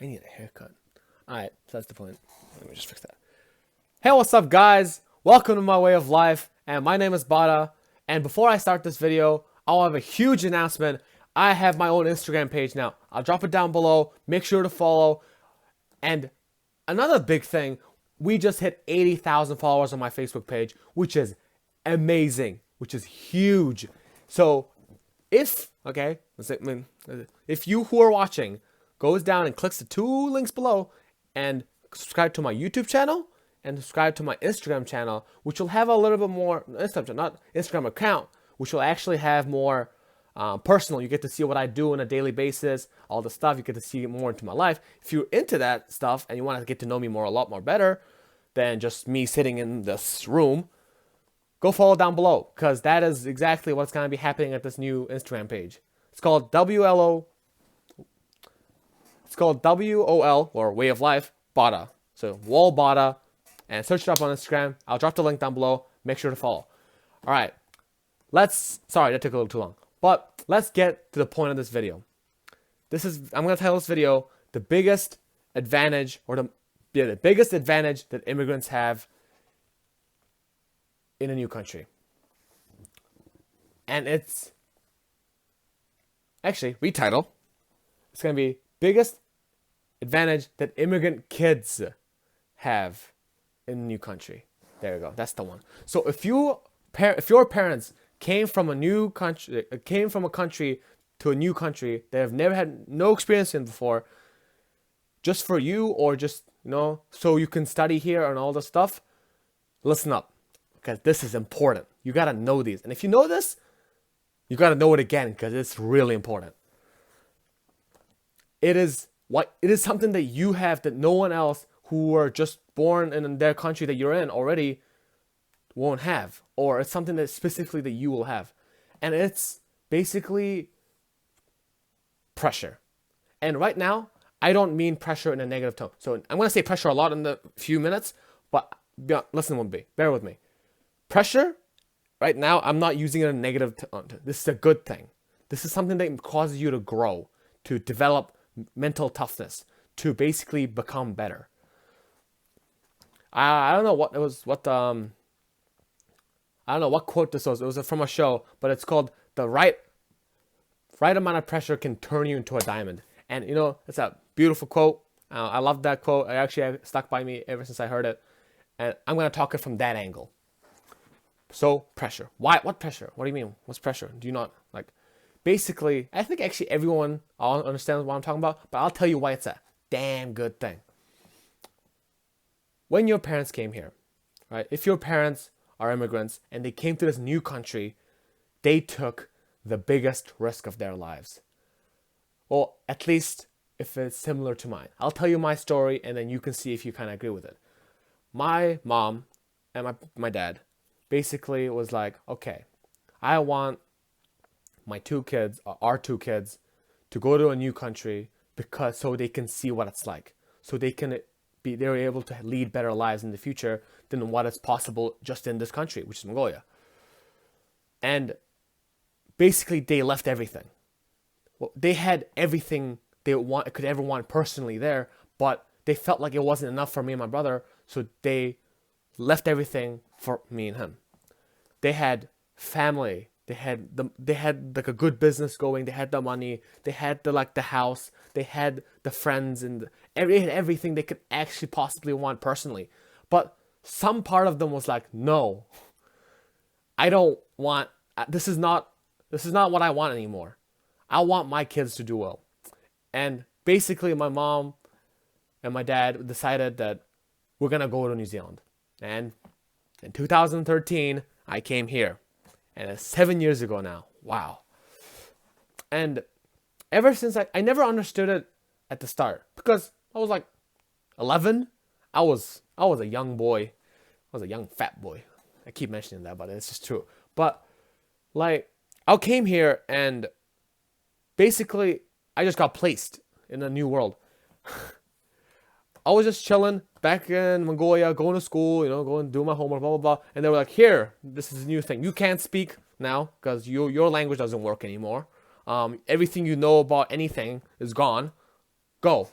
I need a haircut. Alright, so that's the point. Let me just fix that. Hey, what's up, guys? Welcome to my way of life, and my name is Bada. And before I start this video, I'll have a huge announcement. I have my own Instagram page now. I'll drop it down below. Make sure to follow. And another big thing, we just hit 80,000 followers on my Facebook page, which is amazing, which is huge. So if you who are watching goes down and clicks the two links below and subscribe to my YouTube channel and subscribe to my Instagram channel, which will have a little bit more Instagram account, which will actually have more personal. You get to see what I do on a daily basis, all the stuff. You get to see more into my life. If you're into that stuff and you want to get to know me a lot more better than just me sitting in this room, go follow down below, because that is exactly what's going to be happening at this new Instagram page. It's called WOL, or Way of Life Bada. So Wall Bada, and search it up on Instagram. I'll drop the link down below. Make sure to follow. All right, sorry, that took a little too long, but let's get to the point of this video. I'm going to title this video the biggest advantage, or the biggest advantage that immigrants have in a new country. And it's actually retitle. It's going to be biggest advantage that immigrant kids have in a new country. There you go. That's the one. So if your parents came from a country to a new country they have never had no experience in before, just for you, or just so you can study here and all this stuff, listen up, because this is important. You got to know these. And if you know this, you got to know it again, because it's really important. It is something that you have that no one else who were just born in their country that you're in already won't have. Or it's something that specifically that you will have. And it's basically pressure. And right now, I don't mean pressure in a negative tone. So I'm going to say pressure a lot in the few minutes, but listen with me. Bear with me. Pressure, right now, I'm not using it in a negative tone. This is a good thing. This is something that causes you to grow, to develop mental toughness, to basically become better. I don't know what quote this was. It was from a show, but it's called "The right amount of pressure can turn you into a diamond." And it's a beautiful quote. I love that quote. It actually stuck by me ever since I heard it. And I'm going to talk it from that angle. So, pressure. Why? What pressure? What do you mean? What's pressure? Do you not like? Basically, I think actually everyone all understands what I'm talking about, but I'll tell you why it's a damn good thing. When your parents came here, right? If your parents are immigrants and they came to this new country, they took the biggest risk of their lives. Well, at least if it's similar to mine. I'll tell you my story, and then you can see if you kind of agree with it. My mom and my dad basically was like, okay, I want our two kids, to go to a new country so they can see what it's like. So they're able to lead better lives in the future than what is possible just in this country, which is Mongolia. And basically they left everything. Well, they had everything they could ever want personally there, but they felt like it wasn't enough for me and my brother, so they left everything for me and him. They had family. They had like a good business going. They had the money. They had the house. They had the friends and everything they could actually possibly want personally. But some part of them was like, no, I don't want. This is not what I want anymore. I want my kids to do well. And basically, my mom and my dad decided that we're gonna go to New Zealand. And in 2013, I came here. And it's 7 years ago now. Wow. And ever since I never understood it at the start, because I was like 11. I was a young boy. I was a young fat boy. I keep mentioning that, but it's just true. But like, I came here and basically I just got placed in a new world. I was just chilling back in Mongolia, going to school, going to do my homework, blah, blah, blah. And they were like, here, this is a new thing. You can't speak now because your language doesn't work anymore. Everything you know about anything is gone. Go.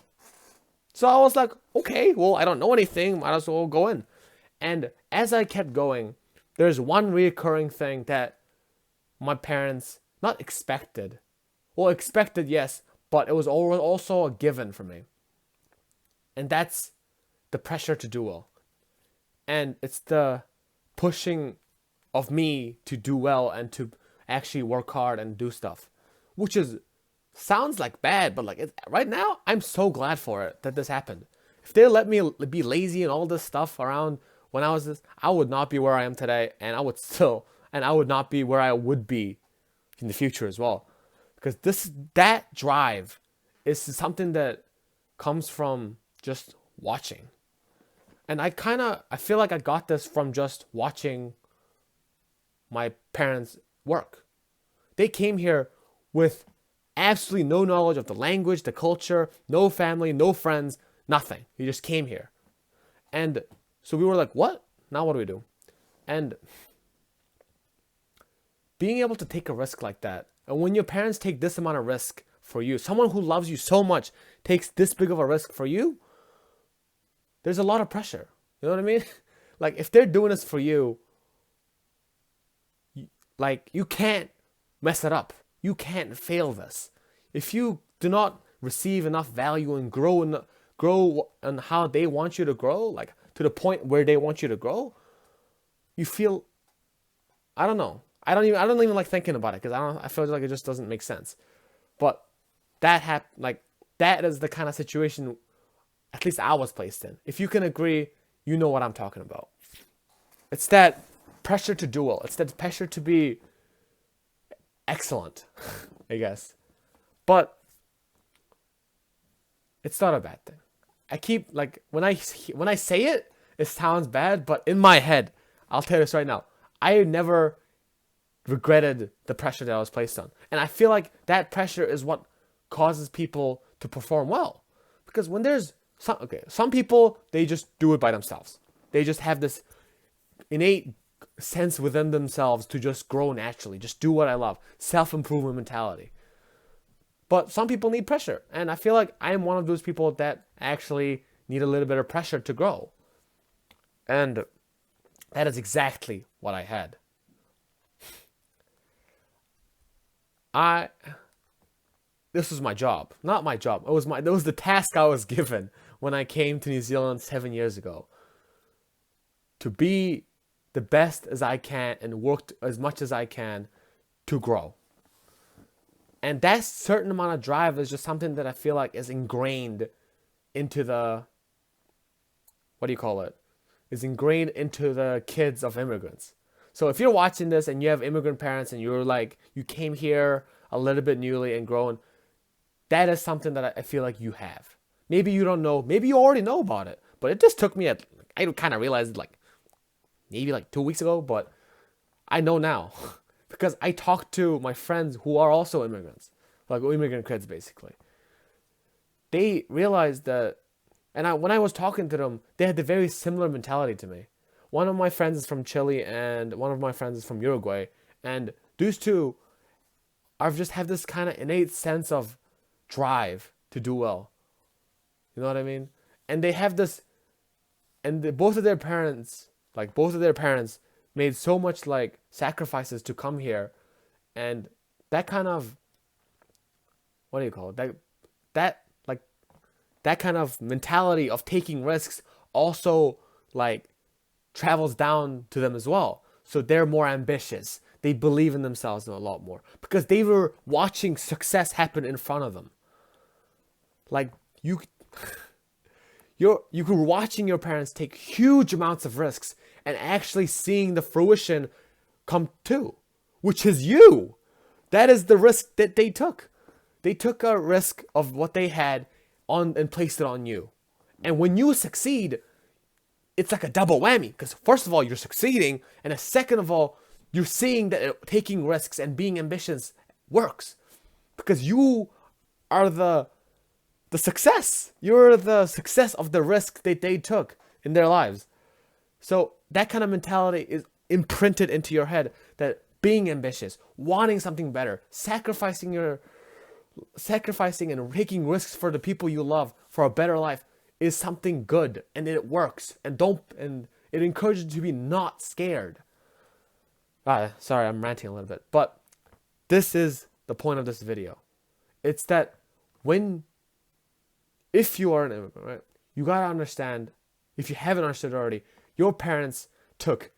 So I was like, okay, well, I don't know anything, might as well go in. And as I kept going, there's one reoccurring thing that my parents not expected. Well, expected, yes, but it was also a given for me. And that's the pressure to do well. And it's the pushing of me to do well and to actually work hard and do stuff, which is sounds like bad, but like right now, I'm so glad for it that this happened. If they let me be lazy and all this stuff around when I was this, I would not be where I am today, and I would not be where I would be in the future as well, because that drive is something that comes from just watching, and I feel like I got this from just watching my parents work. They came here with absolutely no knowledge of the language, the culture, no family, no friends, nothing. He just came here. And so we were like, what? Now what do we do? And being able to take a risk like that, and when your parents take this amount of risk for you, someone who loves you so much takes this big of a risk for you, there's a lot of pressure. You know what I mean? Like, if they're doing this for you, like, you can't mess it up. You can't fail this. If you do not receive enough value and grow on how they want you to grow, like to the point where they want you to grow, you feel, I don't know. I don't even like thinking about it, because I feel like it just doesn't make sense. But that is the kind of situation at least I was placed in. If you can agree, you know what I'm talking about. It's that pressure to do well. It's that pressure to be excellent, I guess. But it's not a bad thing. I keep, like, when I say it, it sounds bad, but in my head, I'll tell you this right now, I never regretted the pressure that I was placed on. And I feel like that pressure is what causes people to perform well. Because when there's some people, they just do it by themselves. They just have this innate sense within themselves to just grow naturally, just do what I love, self-improvement mentality. But some people need pressure, and I feel like I am one of those people that actually need a little bit of pressure to grow. And that is exactly what I had. This was my job. Not my job. It was the task I was given when I came to New Zealand 7 years ago. To be the best as I can and work as much as I can to grow. And that certain amount of drive is just something that I feel like is ingrained into the, what do you call it? Is ingrained into the kids of immigrants. So if you're watching this and you have immigrant parents and you're like, you came here a little bit newly and grown, that is something that I feel like you have. Maybe you don't know, maybe you already know about it, but it just took me I kind of realized it maybe 2 weeks ago, but I know now. Because I talked to my friends who are also immigrants, like immigrant kids basically. They realized that, and when I was talking to them, they had a very similar mentality to me. One of my friends is from Chile and one of my friends is from Uruguay. And those two just have this kind of innate sense of drive to do well. You know what I mean? And they have this, and both of their parents made so much sacrifices to come here, and that kind of, what do you call it? That kind of mentality of taking risks also travels down to them as well. So they're more ambitious. They believe in themselves a lot more because they were watching success happen in front of them. You were watching your parents take huge amounts of risks and actually seeing the fruition come to, which is you. That is the risk that they took. They took a risk of what they had on and placed it on you. And when you succeed, it's like a double whammy. Because first of all, you're succeeding. And second of all, you're seeing that taking risks and being ambitious works. Because you are the success. You're the success of the risk that they took in their lives. So that kind of mentality is imprinted into your head, that being ambitious, wanting something better, sacrificing and taking risks for the people you love for a better life is something good and it works, and it encourages you to be not scared. Sorry, I'm ranting a little bit, but this is the point of this video. It's that if you are an immigrant, right, you gotta understand, if you haven't understood already, your parents took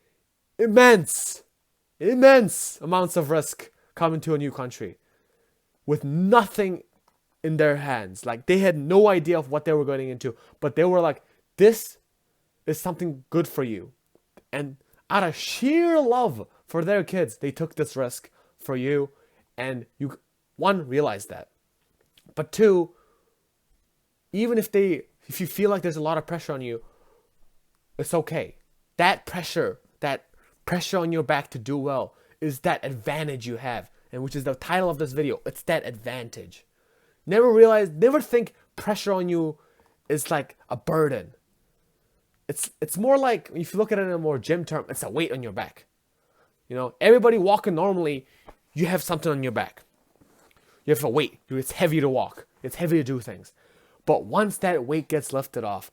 immense amounts of risk coming to a new country with nothing in their hands. Like, they had no idea of what they were going into, but they were like, this is something good for you. And out of sheer love for their kids, they took this risk for you. And you, one, realize that. But two, even if you feel like there's a lot of pressure on you, it's okay. That pressure on your back to do well is that advantage you have, and which is the title of this video. It's that advantage. Never think pressure on you is like a burden. It's more like, if you look at it in a more gym term, it's a weight on your back. You know, everybody walking normally, you have something on your back. You have a weight. It's heavy to walk. It's heavy to do things. But once that weight gets lifted off,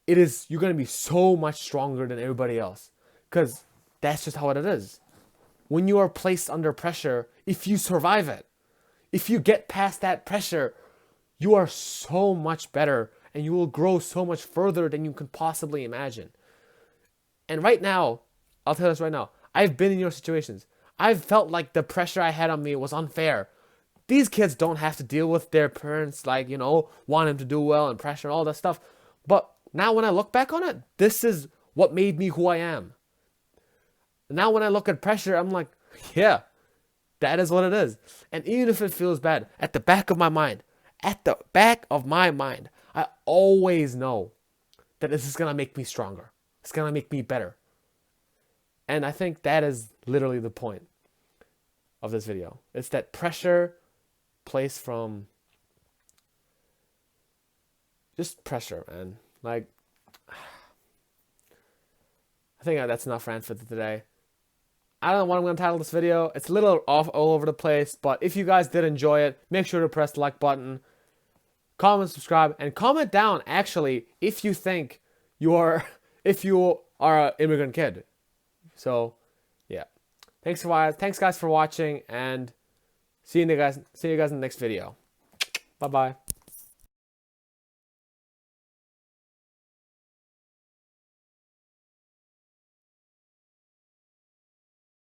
you're going to be so much stronger than everybody else. Because that's just how it is. When you are placed under pressure, if you survive it, if you get past that pressure, you are so much better and you will grow so much further than you can possibly imagine. And right now, I'll tell you this right now, I've been in your situations. I've felt like the pressure I had on me was unfair. These kids don't have to deal with their parents, like, you know, wanting them to do well and pressure and all that stuff. But now when I look back on it, this is what made me who I am. Now when I look at pressure, I'm like, yeah, that is what it is. And even if it feels bad, at the back of my mind, I always know that this is going to make me stronger. It's going to make me better. And I think that is literally the point of this video. It's that pressure placed from just pressure, man. Like, I think that's enough rant for today. I don't know what I'm going to title this video. It's a little off all over the place, but if you guys did enjoy it, make sure to press the like button, comment, subscribe, and comment down, actually, if you think if you are an immigrant kid. So, yeah. Thanks guys for watching, and see you guys in the next video. Bye-bye.